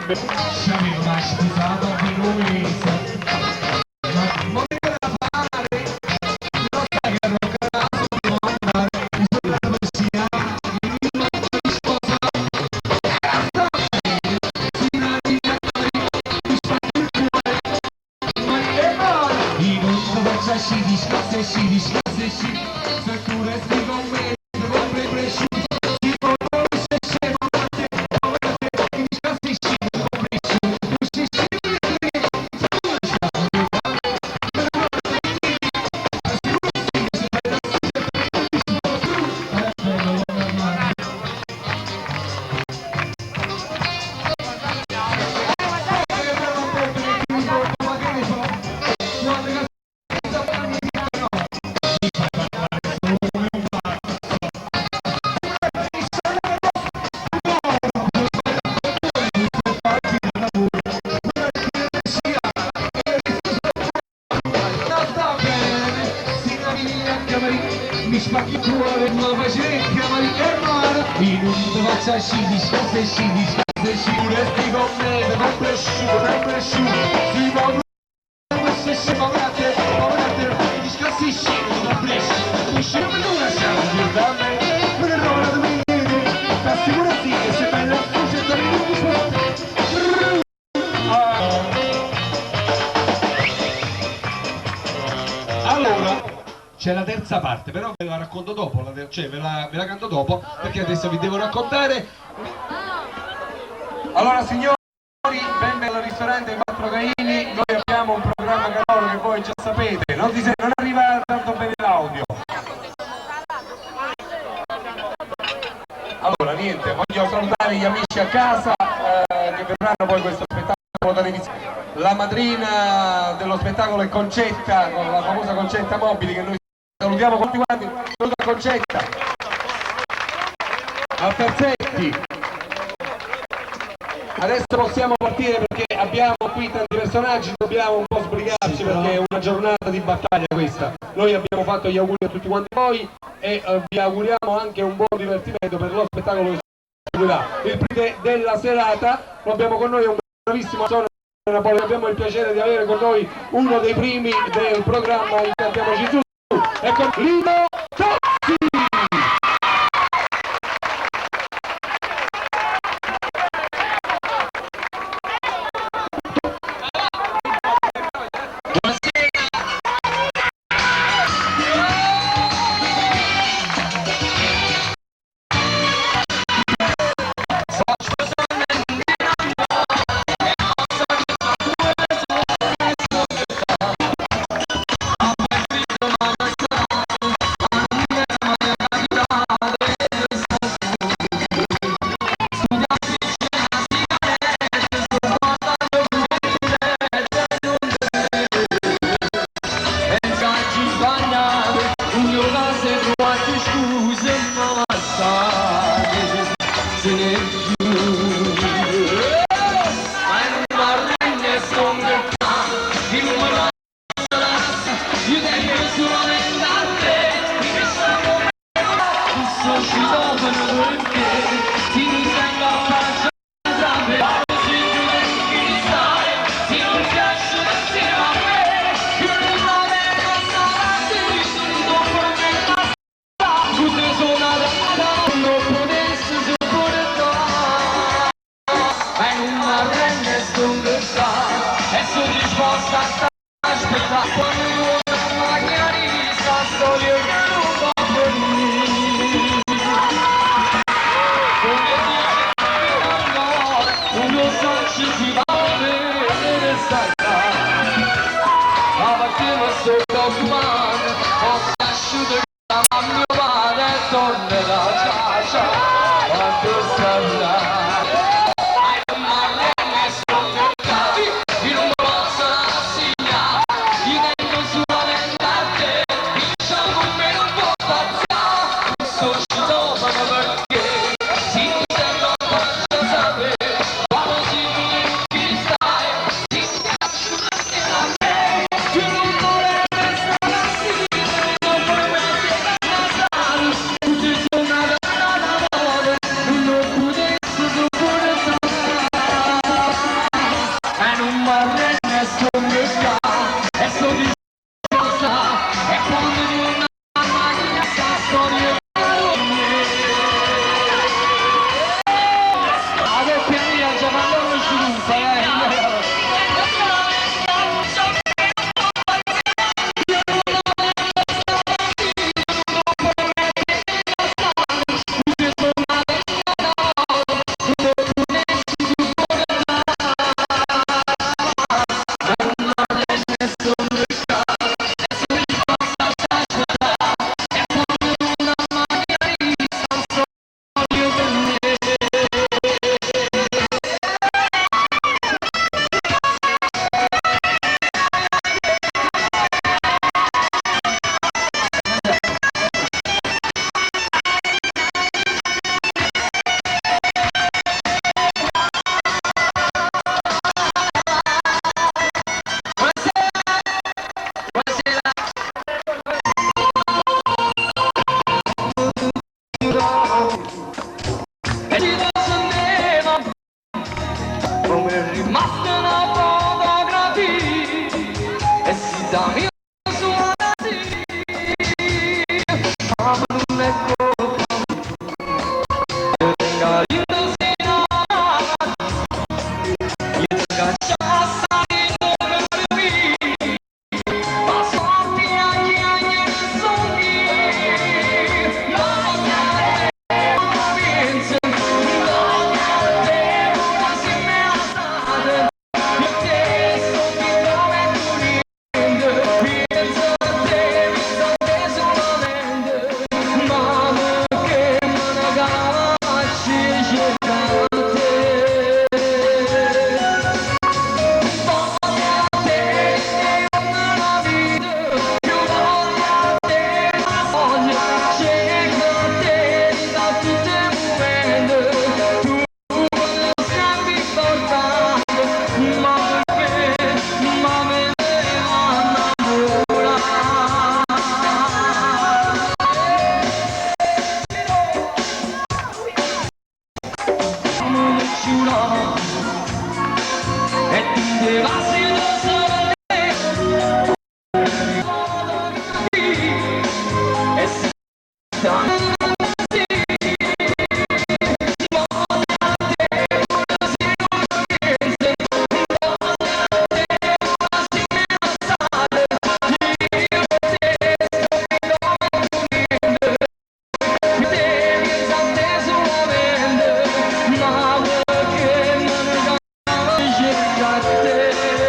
C'avevo una sposata per lui. Ma da fare, lo sai che non caso devo andare, sulla poesia, mi sposa, sta bene, si naviga mi spacca il cuore, ma che male! I non faccia si discasse, se tu resti con me, come cresciuto. Mi spacchi il cuore, ma faccia ma che male. In un faccia si discasse, pure sti con me, non cresciuto, si muove, si muovete, mi discassi, non cresci, non mi dura, siamo più da me, per ora da me, t'assicurati che sei bella, c'è da me, allora, c'è la terza parte, però ve la racconto dopo, cioè ve la canto dopo, perché adesso vi devo raccontare. Allora signori, benvenuti al ristorante Quattro Caini, noi abbiamo un programma caloro che voi già sapete, non arriva tanto bene l'audio. Allora niente, voglio salutare gli amici a casa che vedranno poi questo spettacolo televisivo. La madrina dello spettacolo è Concetta, con la famosa Concetta Mobili, che noi salutiamo tutti quanti. Saluta Concetta, a Terzetti. Adesso possiamo partire perché abbiamo qui tanti personaggi, dobbiamo un po' sbrigarci perché è una giornata di battaglia questa. Noi abbiamo fatto gli auguri a tutti quanti voi e vi auguriamo anche un buon divertimento per lo spettacolo che seguirà. Il primo della serata lo abbiamo con noi, un bravissimo attore Napoli. Abbiamo il piacere di avere con noi uno dei primi del programma Incantiamoci Su, ecco Lino Tozzi! levassi lo sole e si got this.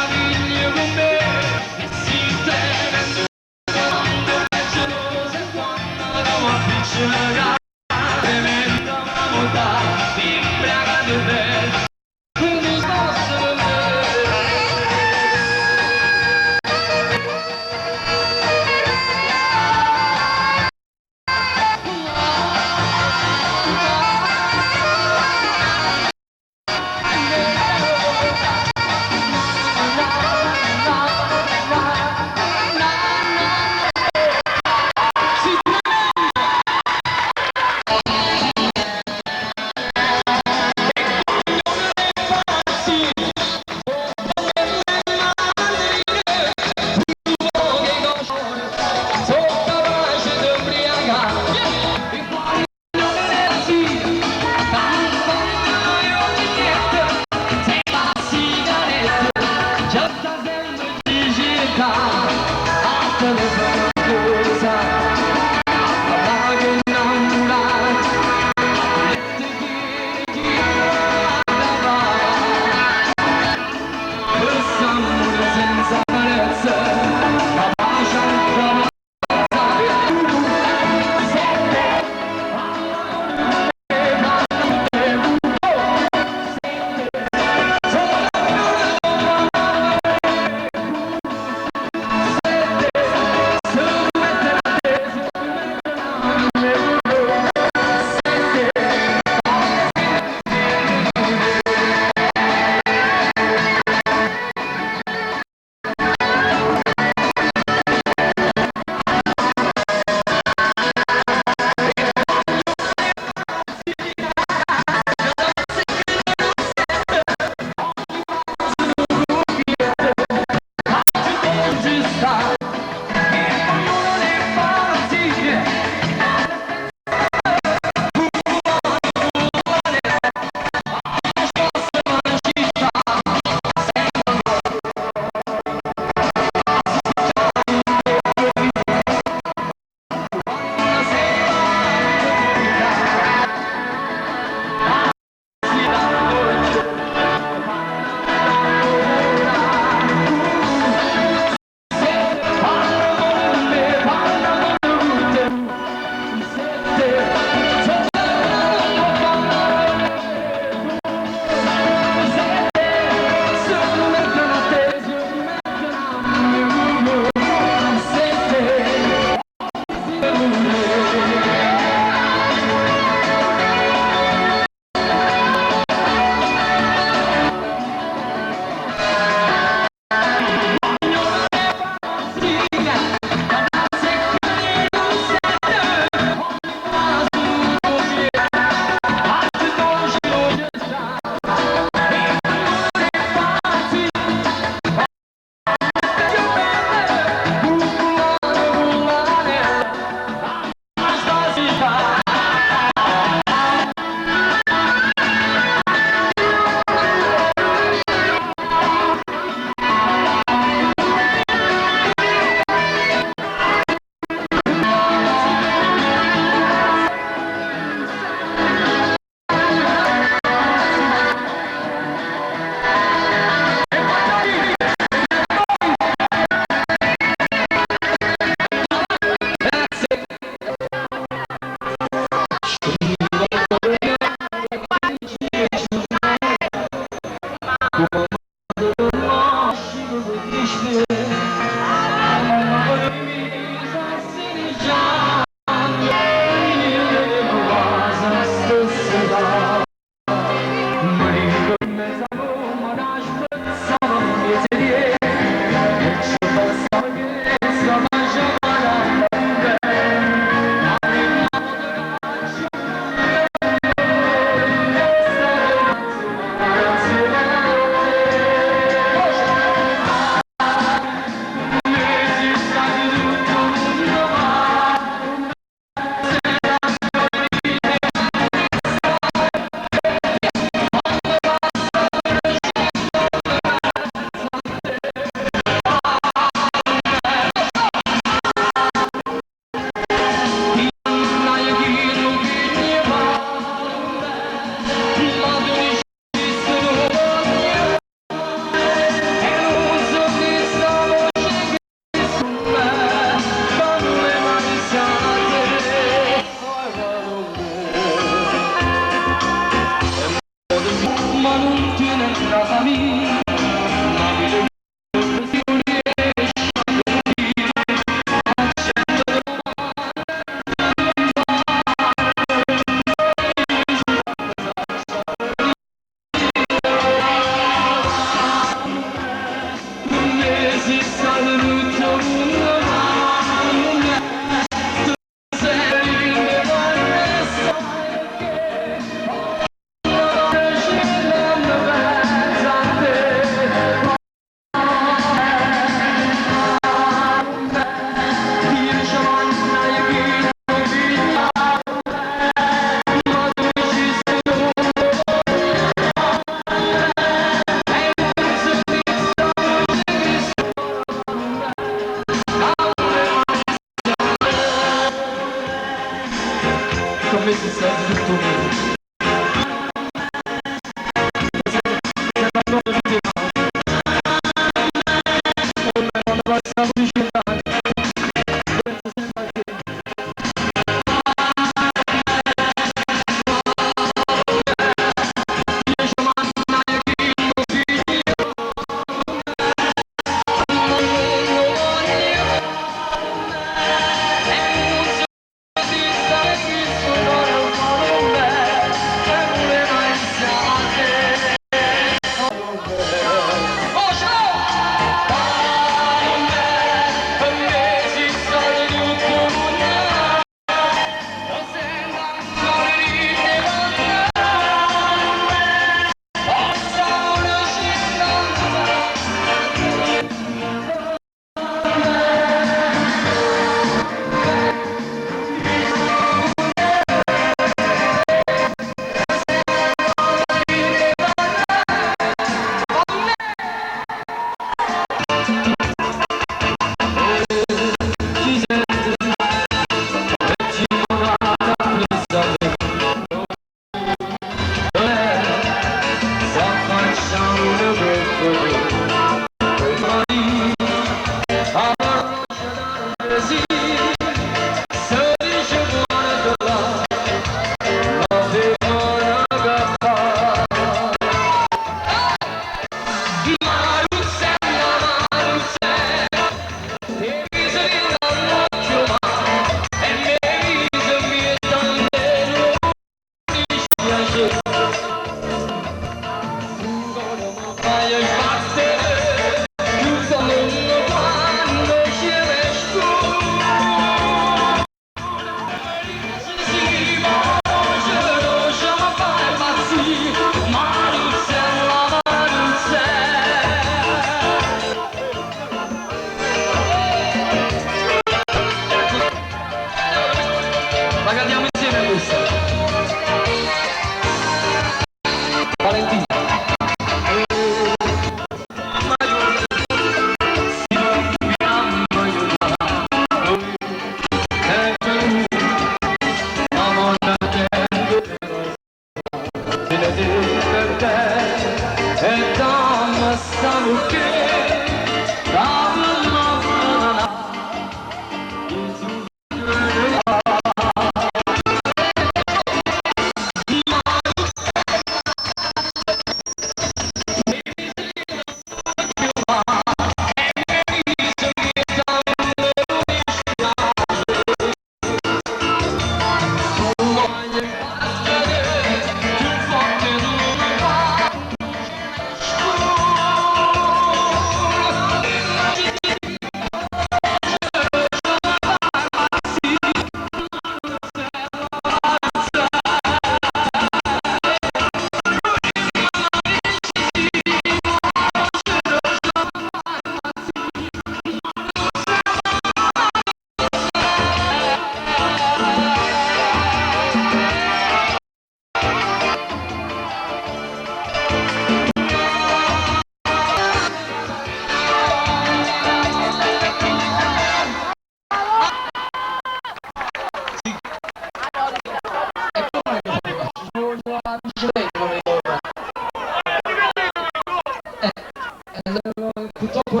purtroppo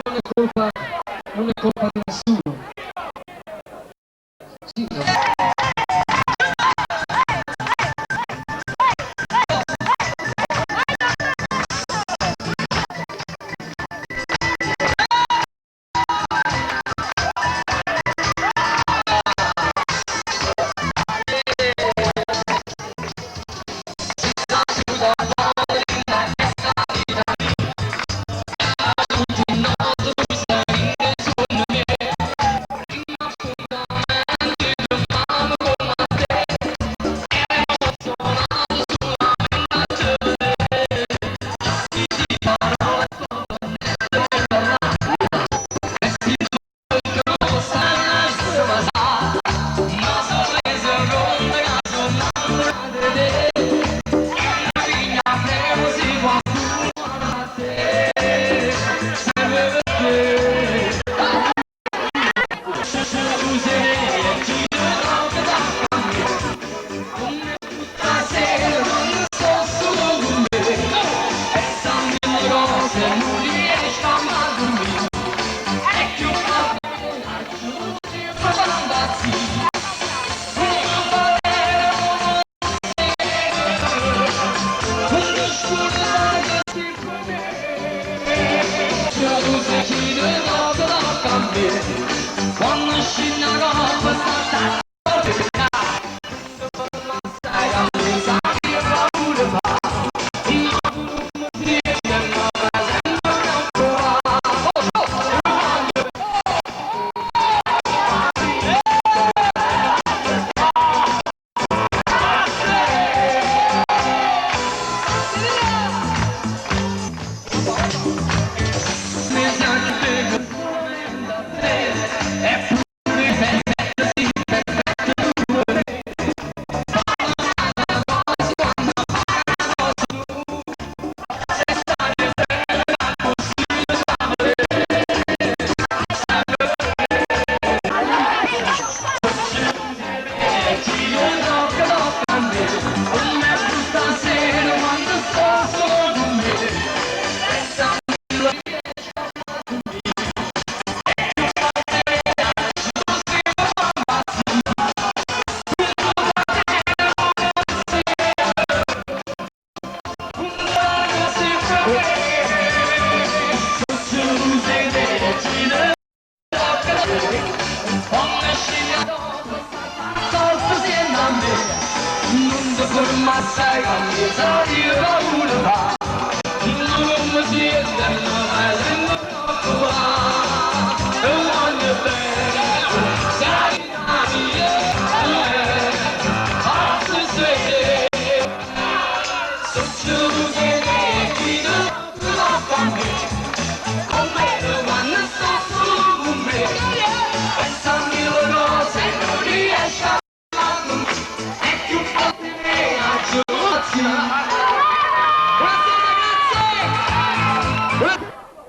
non è colpa di nessuno. Sì, no.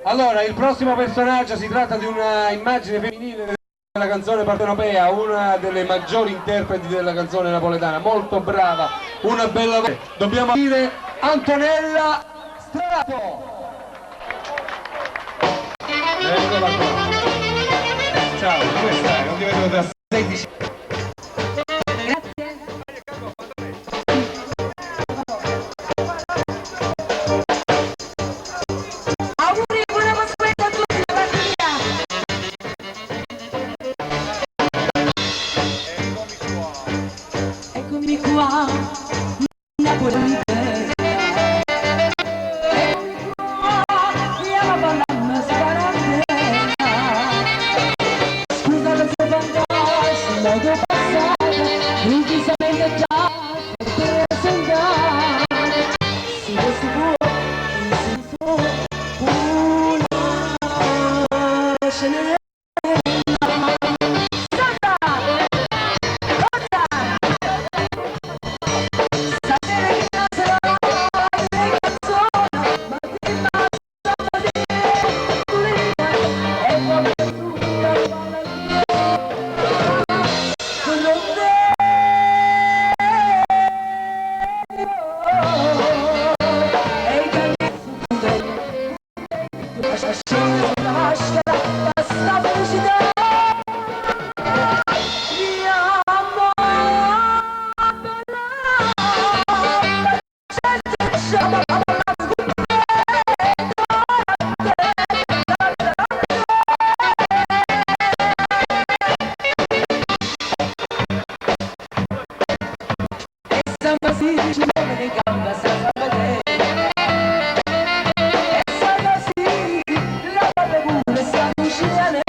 Allora, il prossimo personaggio si tratta di una immagine femminile della canzone partenopea, una delle maggiori interpreti della canzone napoletana, molto brava, una bella voce. Dobbiamo dire Antonella Strato! Eccola qua. Ciao, come stai? Non ti vedo da 16. Eccomi qua, Napoli. Eccomi qua, via la balla sparata. Scusate se fantassi, modo passato, improvvisamente già presentare. Si questo vuoi, si può, una scena. Shine. maschera, basta felicità. Mia mamma bella, certo, samba si muove di gamba senza vedere. E samba si la parte pure si avvicina a nera.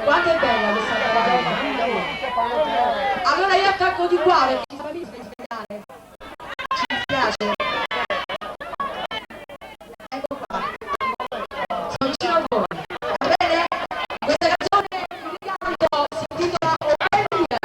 Quanto è bella questa parola! Allora io attacco di qua perché questa famiglia è speciale. Ci dispiace. Ecco qua. Sono vicino a voi. Va bene? Questa canzone di canto si intitola Ophelia.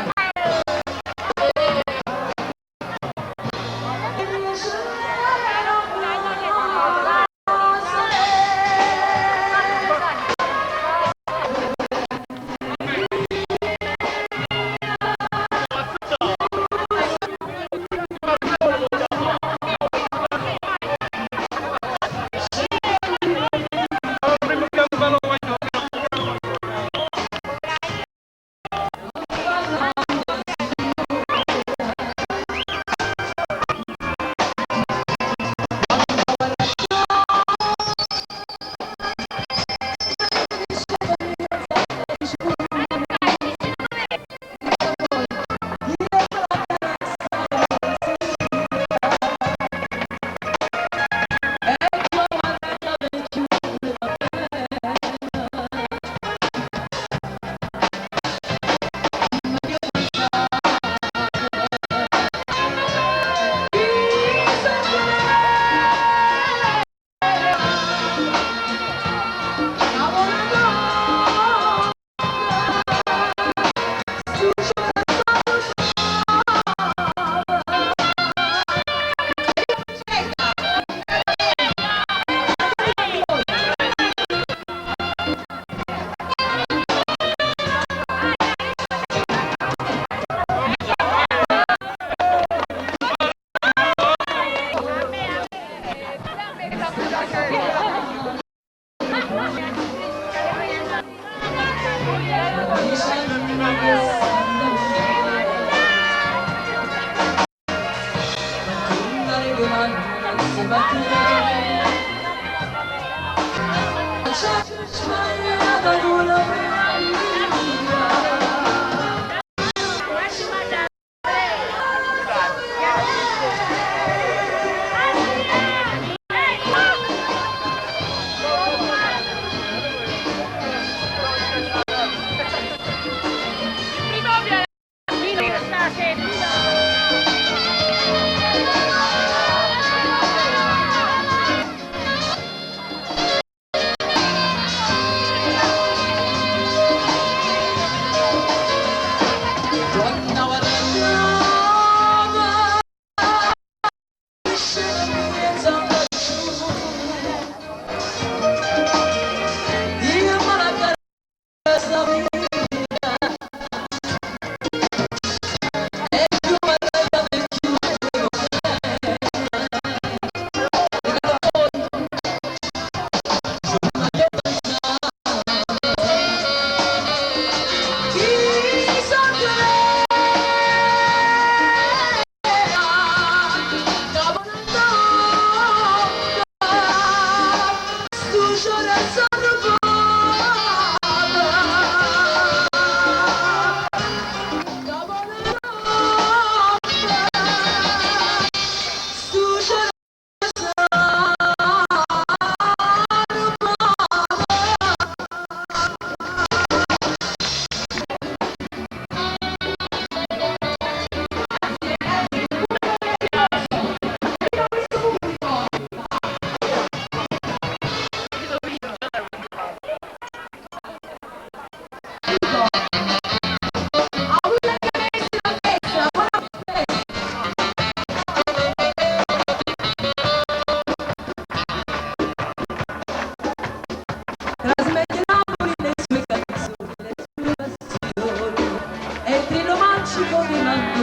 mi manco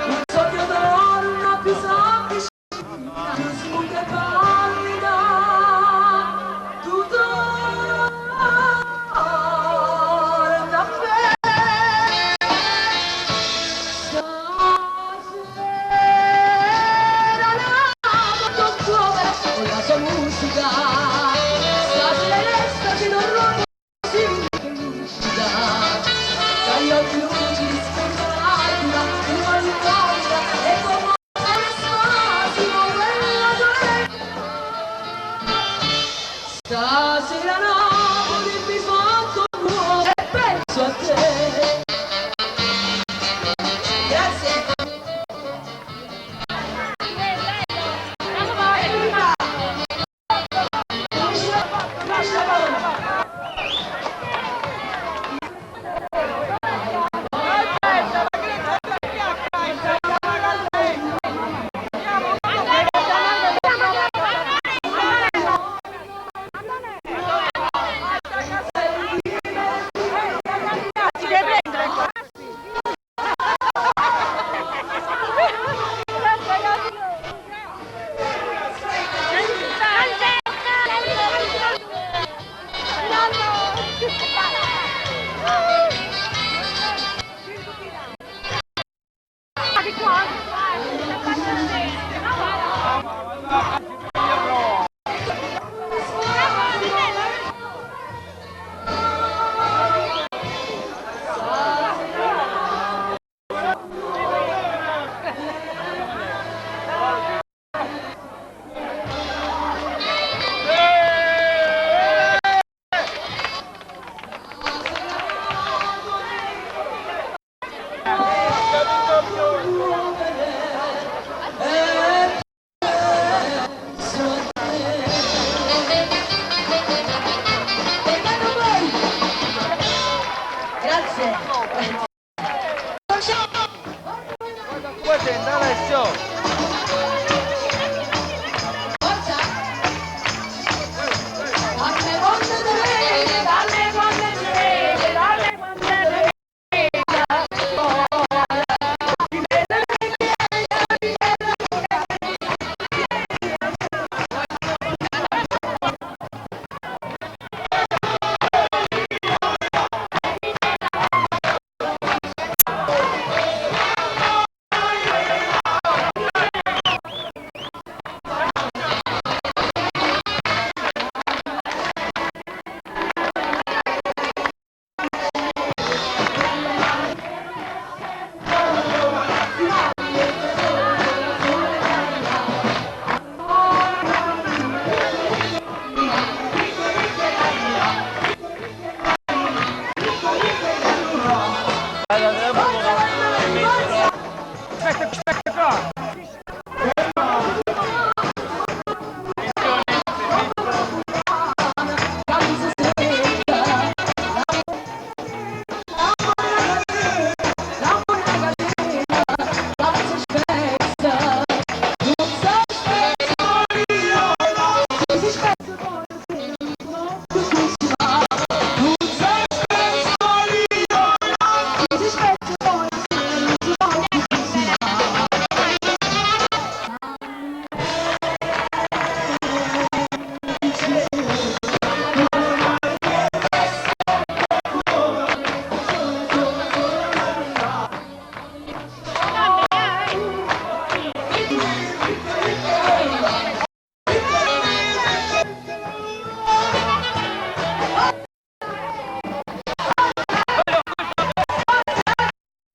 un soffio d'oro, una più semplice, più smuta e pallida, tutto da me. Stasera la cuore con la sua musica, stasera resta che non rompe che lucida, dagli occhi lucidi spunta l'alba, prima di volta e come un spasimo quella dolente. Stasera Napoli mi fa commuovere e penso a te. Grazie.